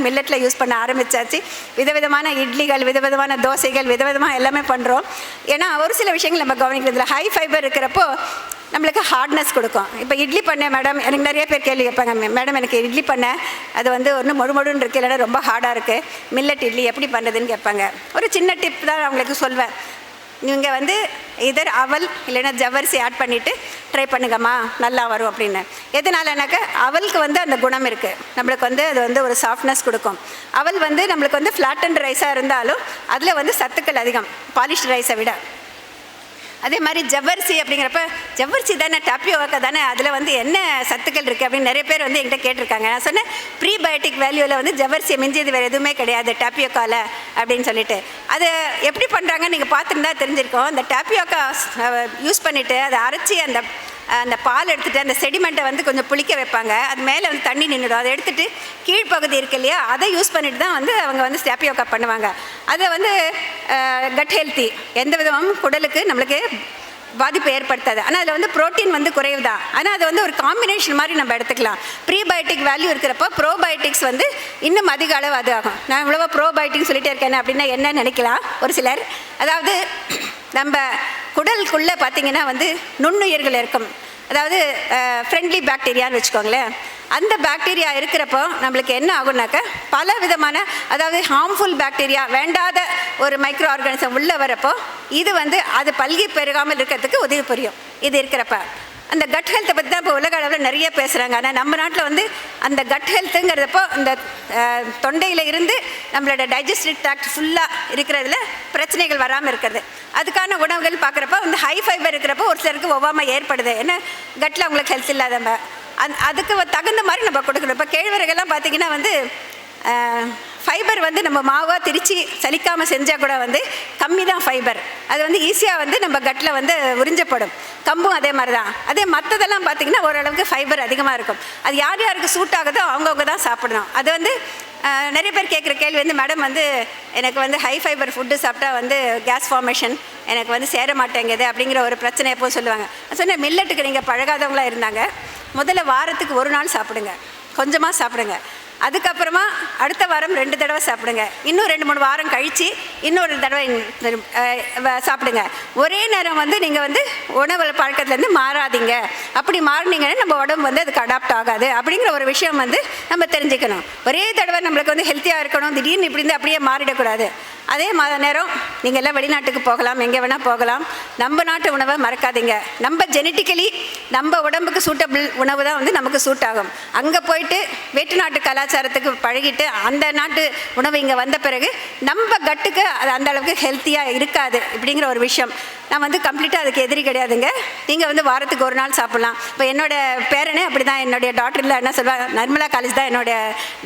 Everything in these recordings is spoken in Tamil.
மில்லட்டில் யூஸ் பண்ண ஆரம்பித்தாச்சு. விதவிதமான இட்லிகள், விதவிதமான தோசைகள், விதவிதமாக எல்லாமே பண்ணுறோம். ஏன்னா ஒரு சில விஷயங்கள் நம்ம கவனிக்கிறதுல ஹை ஃபைபர் இருக்கிறப்போ நம்மளுக்கு ஹார்ட்னஸ் கொடுக்கும். இப்போ இட்லி பண்ணேன் மேடம், எனக்கு நிறைய பேர் கேள்வி கேட்பாங்க, மேடம் எனக்கு இட்லி பண்ணேன், அது வந்து ஒன்று மொடுமொடுன்னு இருக்குது, இல்லைன்னா ரொம்ப ஹார்டாக இருக்குது, மில்லட் இட்லி எப்படி பண்ணுறதுன்னு கேட்பாங்க. ஒரு சின்ன டிப் தான் அவங்களுக்கு சொல்வேன். நீங்கள் வந்து இதர் அவல் இல்லைன்னா ஜவ்வரிசி ஆட் பண்ணிவிட்டு ட்ரை பண்ணுங்கம்மா, நல்லா வரும் அப்படின்னு. எதனாலனாக்கா அவலுக்கு வந்து அந்த குணம் இருக்குது, நம்மளுக்கு வந்து அது வந்து ஒரு சாஃப்ட்னஸ் கொடுக்கும். அவல் வந்து நம்மளுக்கு வந்து ஃப்ளாட்டன்ட் ரைஸாக இருந்தாலும் அதில் வந்து சத்துக்கள் அதிகம் பாலிஷ்டு ரைஸை விட. அதே மாதிரி ஜவ்வரிசி அப்படிங்கிறப்ப ஜவ்வரிசி தானே, டாப்பியோக்கா தானே, அதில் வந்து என்ன சத்துக்கள் இருக்குது அப்படின்னு நிறைய பேர் வந்து என்கிட்ட கேட்டிருக்காங்க. நான் சொன்னேன் ப்ரீபயோட்டிக் வேல்யூவில் வந்து ஜவ்வரிசியை மிஞ்சியது வேறு எதுவுமே கிடையாது டாப்பியோக்காவில் அப்படின்னு சொல்லிட்டு. அது எப்படி பண்ணுறாங்கன்னு நீங்கள் பார்த்துருந்தா தெரிஞ்சிருக்கோம். அந்த டாப்பியோக்கா யூஸ் பண்ணிவிட்டு அதை அரைச்சி அந்த பால் எடுத்துகிட்டு அந்த செடிமெண்ட்டை வந்து கொஞ்சம் புளிக்க வைப்பாங்க. அது மேலே வந்து தண்ணி நின்றுடும். அதை எடுத்துகிட்டு கீழ்ப்பகுதி இருக்கு இல்லையா, அதை யூஸ் பண்ணிட்டு தான் வந்து அவங்க வந்து டாப்பியோக்கா பண்ணுவாங்க. அதை வந்து கட் ஹெல்த்தி, எந்த விதமும் குடலுக்கு நம்மளுக்கு பாதிப்பு ஏற்படுத்தாது. ஆனால் அதில் வந்து ப்ரோட்டீன் வந்து குறைவு தான். ஆனால் அது வந்து ஒரு காம்பினேஷன் மாதிரி நம்ம எடுத்துக்கலாம். ப்ரீபயோட்டிக் வேல்யூ இருக்கிறப்போ ப்ரோபயோட்டிக்ஸ் வந்து இன்னும் அதிக அளவு அது ஆகும். நான் இவ்வளோ ப்ரோபயோட்டிக் சொல்லிட்டே இருக்கேன் அப்படின்னா என்ன நினைக்கலாம் ஒரு சிலர். அதாவது நம்ம குடலுக்குள்ளே பார்த்திங்கன்னா வந்து நுண்ணுயிர்கள் இருக்கும், அதாவது ஃப்ரெண்ட்லி பாக்டீரியான்னு வச்சுக்கோங்களேன். அந்த பாக்டீரியா இருக்கிறப்போ நம்மளுக்கு என்ன ஆகும்னாக்கா பல விதமான, அதாவது ஹார்ம்ஃபுல் பாக்டீரியா, வேண்டாத ஒரு மைக்ரோ ஆர்கானிசம் உள்ளே வரப்போ இது வந்து அது பல்கி பெருகாமல் இருக்கிறதுக்கு உதவி புரியும். இது இருக்கிறப்ப அந்த கட் ஹெல்த்தை பற்றி தான் இப்போ உலக அளவில் நிறைய பேசுகிறாங்க. ஆனால் நம்ம நாட்டில் வந்து அந்த கட் ஹெல்த்துங்கிறதப்போ இந்த தொண்டையில் இருந்து நம்மளோட டைஜஸ்டிவ் ட்ராக்ட் ஃபுல்லாக இருக்கிறதுல பிரச்சனைகள் வராமல் இருக்கிறது. அதுக்கான உணவுகள் பார்க்குறப்போ வந்து ஹை ஃபைபர் இருக்கிறப்போ ஒரு சிலருக்கு ஒவ்வாமை ஏற்படுது. ஏன்னா கட்டில் அவங்களுக்கு ஹெல்த் இல்லாதவங்க அதுக்கு தகுந்த மாதிரி நம்ம கொடுக்கணும். இப்போ கேழ்வரகெல்லாம் பார்த்திங்கன்னா வந்து ஃபைபர் வந்து நம்ம மாவாக திரிச்சு சலிக்காமல் செஞ்சால் கூட வந்து கம்மி தான் ஃபைபர். அது வந்து ஈஸியாக வந்து நம்ம கட்டில் வந்து உறிஞ்சப்படும். கம்பும் அதே மாதிரி தான். அதே மற்றதெல்லாம் பார்த்திங்கன்னா ஓரளவுக்கு ஃபைபர் அதிகமாக இருக்கும். அது யார் யாருக்கு சூட் ஆகுதோ அவங்கவுங்க தான் சாப்பிடணும். அது வந்து நிறைய பேர் கேட்குற கேள்வி வந்து, மேடம் வந்து எனக்கு வந்து ஹை ஃபைபர் ஃபுட்டு சாப்பிட்டா வந்து கேஸ் ஃபார்மேஷன் எனக்கு வந்து சேர மாட்டேங்குது அப்படிங்கிற ஒரு பிரச்சனை எப்போ சொல்லுவாங்க. நான் சொன்னேன், மில்லட்டுக்கு நீங்கள் பழகாதவங்களாக இருந்தாங்க முதல்ல வாரத்துக்கு ஒரு நாள் சாப்பிடுங்க, கொஞ்சமாக சாப்பிடுங்க. அதுக்கப்புறமா அடுத்த வாரம் 2 தடவை சாப்பிடுங்க. இன்னும் 2-3 வாரம் கழித்து இன்னொரு தடவை சாப்பிடுங்க. ஒரே நேரம் வந்து நீங்கள் வந்து உணவு பழக்கத்துலேருந்து மாறாதீங்க. அப்படி மாறினீங்கன்னா நம்ம உடம்பு வந்து அதுக்கு அடாப்ட் ஆகாது அப்படிங்கிற ஒரு விஷயம் வந்து நம்ம தெரிஞ்சுக்கணும். ஒரே தடவை நம்மளுக்கு வந்து ஹெல்த்தியாக இருக்கணும், திடீர்னு இப்படி இருந்து அப்படியே மாறிடக்கூடாது. அதே நேரம் நீங்கள் எல்லாம் வெளிநாட்டுக்கு போகலாம், எங்கே வேணால் போகலாம், நம்ம நாட்டு உணவை மறக்காதீங்க. நம்ம ஜெனட்டிக்கலி நம்ம உடம்புக்கு சூட்டபிள் உணவு தான் வந்து நமக்கு சூட் ஆகும். அங்கே போயிட்டு வேற்று நாட்டு கலாச்சாரத்துக்கு பழகிட்டு அந்த நாட்டு உணவு இங்கே வந்த பிறகு நம்ம கட்டுக்கு அது அந்த அளவுக்கு ஹெல்த்தியாக இருக்காது இப்படிங்கிற ஒரு விஷயம். நான் வந்து கம்ப்ளீட்டாக அதுக்கு எதிரி கிடையாதுங்க. நீங்கள் வந்து வாரத்துக்கு ஒரு நாள் சாப்பிட்லாம். இப்போ என்னோடய பேரனே அப்படி தான், என்னுடைய டாக்டரில் என்ன சொல்லுவாங்க, நிர்மலா காலேஜ் தான் என்னுடைய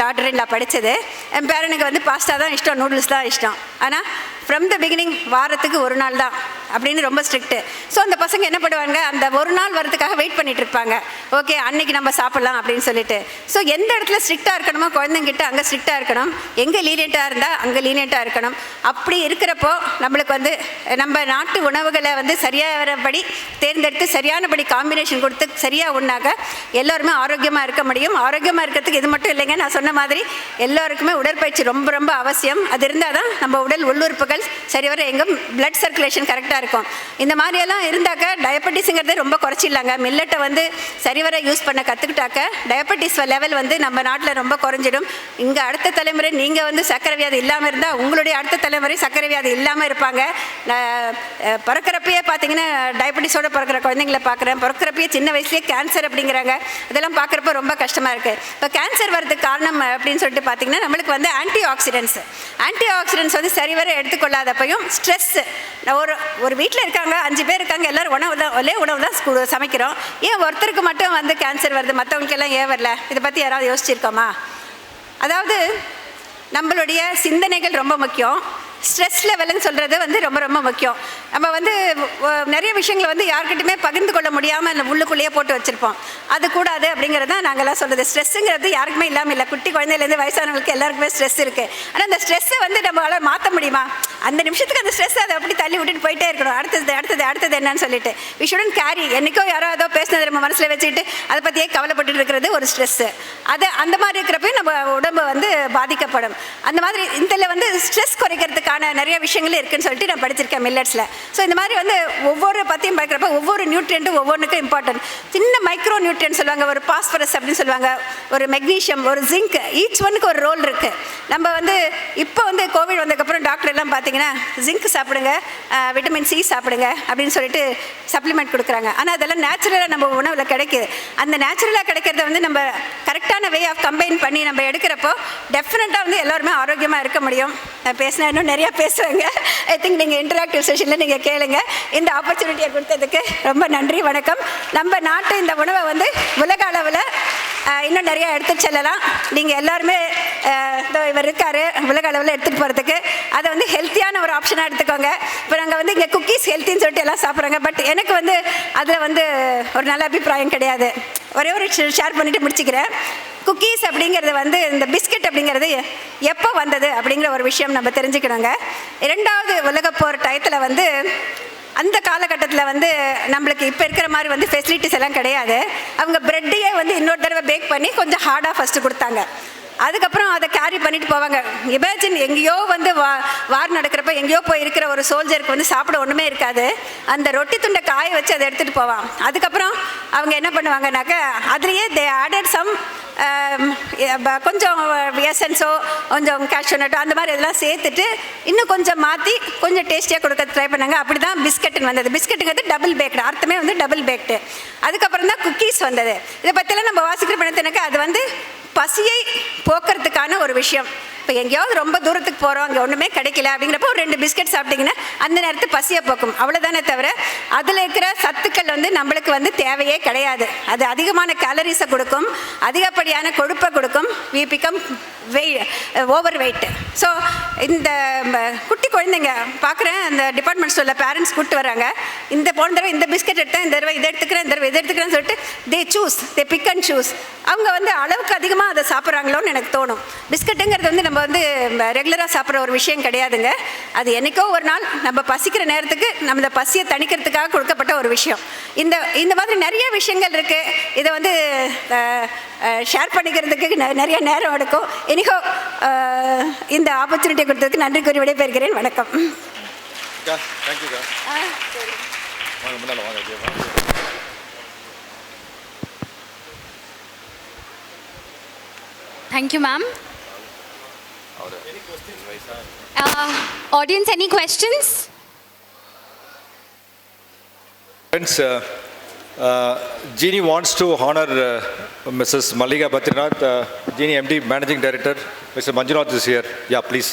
டாக்டரில் படித்தது. என் பேரனுக்கு வந்து பாஸ்தா தான் இஷ்டம், நூடுல்ஸ் தான் இஷ்டம். ஆனால் ஃப்ரம் த பிகினிங் வாரத்துக்கு ஒரு நாள் தான் அப்படின்னு ரொம்ப ஸ்ட்ரிக்ட்டு. ஸோ அந்த பசங்க என்ன பண்ணுவாங்க, அந்த ஒரு நாள் வரதுக்காக வெயிட் பண்ணிட்டு இருப்பாங்க. ஓகே அன்னைக்கு நம்ம சாப்பிட்லாம் அப்படின்னு சொல்லிட்டு. ஸோ எந்த இடத்துல ஸ்ட்ரிக்டாக இருக்கணுமோ குழந்தைங்கிட்ட அங்கே ஸ்ட்ரிக்டாக இருக்கணும், எங்கே லீனியண்ட்டாக இருந்தால் அங்கே லீனியண்ட்டாக இருக்கணும். அப்படி இருக்கிறப்போ நம்மளுக்கு வந்து நம்ம நாட்டு உணவுகளை வந்து சரியானபடி தேர்ந்தெடுத்து சரியானபடி காம்பினேஷன் கொடுத்து சரியாக உண்ணாக்க எல்லோருமே ஆரோக்கியமாக இருக்க முடியும். ஆரோக்கியமாக இருக்கிறதுக்கு இது மட்டும் இல்லைங்க, நான் சொன்ன மாதிரி எல்லோருக்குமே உடற்பயிற்சி ரொம்ப ரொம்ப அவசியம். அது இருந்தால் தான் நம்ம உடல் உள்ளுறுப்புகள் சரிவர எங்கும் பிளட் சர்க்குலேஷன் கரெக்டாக இருக்கும். இந்த மாதிரியெல்லாம் இருந்தாக்க டயபெட்டிஸுங்கிறதே ரொம்ப குறைச்சிடலாங்க. மில்லட்டை வந்து சரிவர யூஸ் பண்ண கற்றுக்கிட்டாக்க டயபெட்டிஸ் லெவல் வந்து நம்ம நாட்டில் ரொம்ப குறைஞ்சிடும். இங்கே அடுத்த தலைமுறை நீங்கள் வந்து சர்க்கரை வியாதி இல்லாமல் இருந்தால் உங்களுடைய அடுத்த தலைமுறை சர்க்கரை வியாதி இல்லாமல் இருப்பாங்க. பிறக்கிறப்பயே பார்த்தீங்கன்னா டயபெட்டிஸோடு பிறக்கிற குழந்தைங்களை பார்க்குறேன். பிறக்கிறப்பயே சின்ன வயசுலேயே கேன்சர் அப்படிங்கிறாங்க. இதெல்லாம் பார்க்குறப்ப ரொம்ப கஷ்டமாக இருக்குது. இப்போ கேன்சர் வரதுக்கு காரணம் அப்படின்னு சொல்லிட்டு பார்த்தீங்கன்னா நம்மளுக்கு வந்து ஆன்டி ஆக்சிடென்ட்ஸ் வந்து சரிவர எடுத்துக்கொள்ளாதப்பையும் ஸ்ட்ரெஸ். ஒரு வீட்டில் இருக்காங்க, 5 பேர் இருக்காங்க, எல்லோரும் ஒரே உணவு தான் சமைக்கிறோம். ஏன் ஒருத்தருக்கு மட்டும் வந்து கேன்சர் வருது, மற்றவங்களுக்கெல்லாம் ஏன் வரல? இதை பற்றி யாராவது யோசிச்சிருக்கோமா? அதாவது நம்மளுடைய சிந்தனைகள் ரொம்ப முக்கியம். ஸ்ட்ரெஸ் லெவல்னு சொல்கிறது வந்து ரொம்ப ரொம்ப முக்கியம். நம்ம வந்து நிறைய விஷயங்களை வந்து யார்கிட்டையுமே பகிர்ந்து கொள்ள முடியாமல் அந்த உள்ளுக்குள்ளேயே போட்டு வச்சுருப்போம். அது கூடாது அப்படிங்கிறது தான் நாங்கள்லாம் சொல்கிறது. ஸ்ட்ரெஸ்ஸுங்கிறது யாருக்குமே இல்லாமல் இல்லை. குட்டி குழந்தையிலேருந்து வயசானவங்களுக்கு எல்லாருக்குமே ஸ்ட்ரெஸ் இருக்குது. ஆனால் அந்த ஸ்ட்ரெஸ்ஸை வந்து நம்மளால் மாற்ற முடியுமா? அந்த நிமிஷத்துக்கு அந்த ஸ்ட்ரெஸ்ஸை அதை அப்படி தள்ளி விட்டுட்டு போயிட்டே இருக்கணும். அடுத்தது என்னன்னு சொல்லிட்டு வி ஷுடன்ட் கேரி. என்றைக்கோ யாரோ ஏதோ பேசினது நம்ம மனசில் வச்சுக்கிட்டு அதை பற்றியே கவலைப்பட்டு இருக்கிறது ஒரு ஸ்ட்ரெஸ்ஸு. அது அந்த மாதிரி இருக்கிறப்ப நம்ம உடம்பு வந்து பாதிக்கப்படும். அந்த மாதிரி இதில் வந்து ஸ்ட்ரெஸ் குறைக்கிறதுக்கான நிறைய விஷயங்கள் இருக்குன்னு சொல்லிட்டு நான் படிச்சிருக்கேன் மில்லட்ஸில். ஸோ இந்த மாதிரி வந்து ஒவ்வொரு பற்றியும் பார்க்குறப்ப ஒவ்வொரு நியூட்ரியண்ட்டும் ஒவ்வொன்றுக்கும் இம்பார்ட்டன்ட். சின்ன மைக்ரோ நியூட்ரியன்ட் சொல்லுவாங்க, ஒரு பாஸ்பரஸ் அப்படின்னு சொல்லுவாங்க, ஒரு மெக்னீஷியம், ஒரு ஜிங்க், ஈச் ஒன்னுக்கு ஒரு ரோல் இருக்குது. நம்ம வந்து இப்போ வந்து கோவிட் வந்ததுக்கப்புறம் டாக்டர் எல்லாம் பார்த்தீங்கன்னா ஜிங்க் சாப்பிடுங்க, விட்டமின் சி சாப்பிடுங்க அப்படின்னு சொல்லிட்டு சப்ளிமெண்ட் கொடுக்குறாங்க. ஆனால் அதெல்லாம் நேச்சுரலாக நம்ம உணவில் கிடைக்குது. அந்த நேச்சுரலாக கிடைக்கிறத வந்து நம்ம கரெக்டான வே ஆஃப் கம்பைன் பண்ணி நம்ம எடுக்கிறப்போ டெஃபினட்டாக வந்து எல்லாருமே ஆரோக்கியமாக இருக்க முடியும். நான் பேசினா இன்னும் நிறையா பேசுவேங்க. ஐ திங்க் நீங்கள் இன்டராக்டிவ் செஷனில் நீங்கள் கேளுங்க. இந்த ஆப்பர்ச்சுனிட்டியை கொடுத்ததுக்கு ரொம்ப நன்றி, வணக்கம். நம்ம நாட்டு இந்த உணவை வந்து உலக அளவில் இன்னும் நிறையா எடுத்துகிட்டு செல்லலாம். நீங்கள் எல்லாருமே இவர் இருக்கார் உலக அளவில் எடுத்துகிட்டு போகிறதுக்கு. அதை வந்து ஹெல்த்தியான ஒரு ஆப்ஷனாக எடுத்துக்கோங்க. இப்போ நாங்கள் வந்து இங்கே குக்கீஸ் ஹெல்த்தின்னு சொல்லிட்டு எல்லாம் சாப்பிட்றாங்க. பட் எனக்கு வந்து அதில் வந்து ஒரு நல்ல அபிப்பிராயம் கிடையாது. ஒரே ஒரு ஷேர் பண்ணிவிட்டு முடிச்சுக்கிறேன். குக்கீஸ் அப்படிங்கிறது வந்து இந்த பிஸ்கட் அப்படிங்கிறது எப்போ வந்தது அப்படிங்கிற ஒரு விஷயம் நம்ம தெரிஞ்சுக்கணுங்க. 2வது உலகப்போர் டயத்தில் வந்து அந்த காலகட்டத்தில் வந்து நம்மளுக்கு இப்போ இருக்கிற மாதிரி வந்து ஃபெசிலிட்டிஸ் எல்லாம் கிடையாது. அவங்க ப்ரெட்டையே வந்து இன்னொரு தடவை பேக் பண்ணி கொஞ்சம் ஹார்டாக ஃபஸ்ட்டு கொடுத்தாங்க. அதுக்கப்புறம் அதை கேரி பண்ணிட்டு போவாங்க. இமேஜின் எங்கேயோ வந்து வார் நடக்கிறப்ப எங்கேயோ போய் இருக்கிற ஒரு சோல்ஜருக்கு வந்து சாப்பிட ஒன்றுமே இருக்காது. அந்த ரொட்டி துண்டை காய வச்சு அதை எடுத்துகிட்டு போவான். அதுக்கப்புறம் அவங்க என்ன பண்ணுவாங்கனாக்கா அதுலேயே தே ஆடட் சம் கொஞ்சம் எசன்ஸோ கொஞ்சம் கேஷ்யூநட்டோ அந்த மாதிரி இதெல்லாம் சேர்த்துட்டு இன்னும் கொஞ்சம் மாற்றி கொஞ்சம் டேஸ்டியாக கொடுக்க ட்ரை பண்ணாங்க. அப்படி தான் பிஸ்கட்டுன்னு வந்தது. பிஸ்கட்டுங்கிறது டபுள் பேக்டு, அர்த்தமே வந்து டபுள் பேக்டு. அதுக்கப்புறம் தான் குக்கீஸ் வந்தது. இதை பற்றிலாம் நம்ம வாசிக்கிற பண்ணத்தினாக்கா அது வந்து பசியை போக்குறதுக்கான ஒரு விஷயம். இப்போ எங்கேயாவது ரொம்ப தூரத்துக்கு போகிறோம், அங்கே ஒன்றுமே கிடைக்கல அப்படிங்கிறப்போ ஒரு 2 பிஸ்கட் சாப்பிட்டிங்கன்னா அந்த நேரத்துக்கு பசியை போக்கும், அவ்வளோதானே தவிர அதில் இருக்கிற சத்துக்கள் வந்து நம்மளுக்கு வந்து தேவையே கிடையாது. அது அதிகமான கேலரிஸை கொடுக்கும், அதிகப்படியான கொழுப்பை கொடுக்கும். We become over weight. So இந்த குட்டி குழந்தைங்க பார்க்குறேன் அந்த டிபார்ட்மெண்ட் ஸ்டோரில் பேரண்ட்ஸ் கூப்பிட்டு வராங்க. இந்த போன தடவை இந்த பிஸ்கட் எடுத்தேன், இந்த தடவை இதை எடுத்துக்கிறேன், இந்த தடவை இதை எடுத்துக்கிறேன்னு சொல்லிட்டு தே பிக் அண்ட் சூஸ். அவங்க வந்து அளவுக்கு அதிகமாக அதை சாப்பிட்றாங்களோன்னு எனக்கு தோணும். பிஸ்கட்டுங்கிறது வந்து நம்ம வந்து ரெகுலராக சாப்பிட்ற ஒரு விஷயம் கிடையாதுங்க. அது என்றைக்கோ ஒரு நாள் நம்ம பசிக்கிற நேரத்துக்கு நம்ம இந்த பசியை தணிக்கிறதுக்காக கொடுக்கப்பட்ட ஒரு விஷயம். இந்த மாதிரி நிறைய விஷயங்கள் இருக்குது. இதை வந்து ஷேர் பண்ணிக்கிறதுக்கு நிறைய நேரம் எடுக்கும். எனிகோ இந்த ஆப்பர்ச்சுனிட்டி கொடுத்ததுக்கு நன்றி கூறி விடைபெறுகிறேன். வணக்கம். Thank you, ma'am. Audience, any questions? Friends, Jeannie wants to honor Mrs. Mallika Badrinath. Jeannie, MD, Managing Director. Mr. Manjunath is here. Yeah, please.